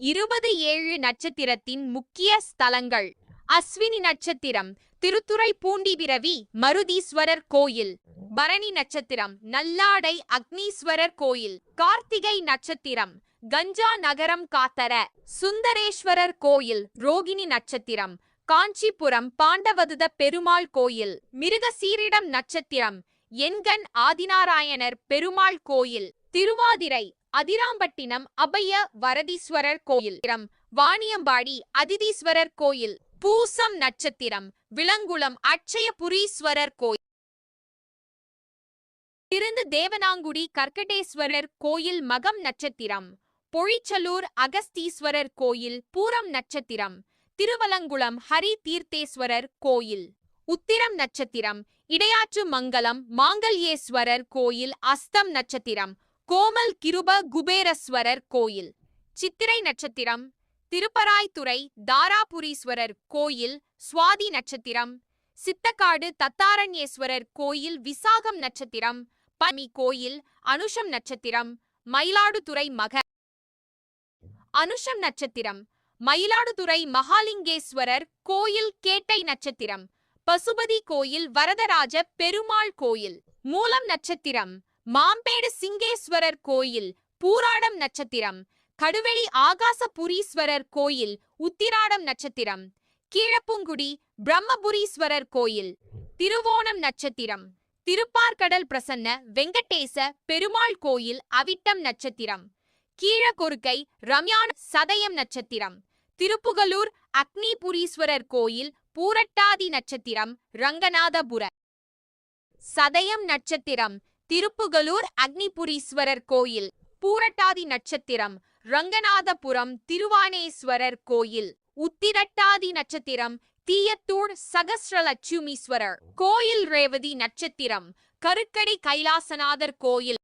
27 நட்சத்திரத்தின் முக்கிய ஸ்தலங்கள். அஸ்வினி நட்சத்திரம் திருத்துறைப்பூண்டி பிறவி மருதீஸ்வரர் கோயில். பரணி நட்சத்திரம் நல்லாடை அக்னீஸ்வரர் கோயில். கார்த்திகை நட்சத்திரம் கஞ்சா நகரம் காத்தர சுந்தரேஸ்வரர் கோயில். ரோகிணி நட்சத்திரம் காஞ்சிபுரம் பாண்டவதுத பெருமாள் கோயில். மிருகசீரிடம் நட்சத்திரம் எண்கண் ஆதிநாராயணர் பெருமாள் கோயில். திருவாதிரை அதிராம்பட்டினம் அபய வரதீஸ்வரர் கோயில். வாணியம்பாடி அதிதீஸ்வரர் கோயில். பூசம் நட்சத்திரம் விலங்குளம் அட்சயபுரீஸ்வரர் கோயில். திருந்து தேவனாங்குடி கர்க்கடேஸ்வரர் கோயில். மகம் நட்சத்திரம் பொழிச்சலூர் அகஸ்தீஸ்வரர் கோயில். பூரம் நட்சத்திரம் திருவலங்குளம் ஹரி தீர்த்தேஸ்வரர் கோயில். உத்திரம் நட்சத்திரம் இடையாற்று மங்கலம் மாங்கல்யேஸ்வரர் கோயில். அஸ்தம் நட்சத்திரம் கோமல் கிருப குபேரஸ்வரர் கோயில். சித்திரை நட்சத்திரம் திருப்பராய்த்துறை தாராபுரீஸ்வரர் கோயில். சுவாதி நட்சத்திரம் சித்தக்காடு தத்தாரண்யேஸ்வரர் கோயில். விசாகம் நட்சத்திரம் பமி கோயில். அனுஷம் நட்சத்திரம் மயிலாடுதுறை மக. அனுஷம் நட்சத்திரம் மயிலாடுதுறை மகாலிங்கேஸ்வரர் கோயில். கேட்டை நட்சத்திரம் பசுபதி கோயில் வரதராஜ பெருமாள் கோயில். மூலம் நட்சத்திரம் மாம்பேடு சிங்கேஸ்வரர் கோயில். பூராடம் நட்சத்திரம் கடுவெளி ஆகாசபுரீஸ்வரர் கோயில். உத்திராடம் நட்சத்திரம் கீழப்புங்குடி பிரம்மபுரீஸ்வரர் கோயில். திருவோணம் நட்சத்திரம் திருப்பார்கடல் பிரசன்ன வெங்கடேச பெருமாள் கோயில். அவிட்டம் நட்சத்திரம் கீழக்கொருக்கை ரம்யான. சதயம் நட்சத்திரம் திருப்புகலூர் அக்னிபுரீஸ்வரர் கோயில். பூரட்டாதி நட்சத்திரம் ரங்கநாதபுர. சதயம் நட்சத்திரம் திருப்புகலூர் அக்னிபுரீஸ்வரர் கோயில். பூரட்டாதி நட்சத்திரம் ரங்கநாதபுரம் திருவானேஸ்வரர் கோயில். உத்திரட்டாதி நட்சத்திரம் தீயத்தூர் சகஸ்ரலட்சுமீஸ்வரர் கோயில். ரேவதி நட்சத்திரம் கருக்கடி கைலாசநாதர் கோயில்.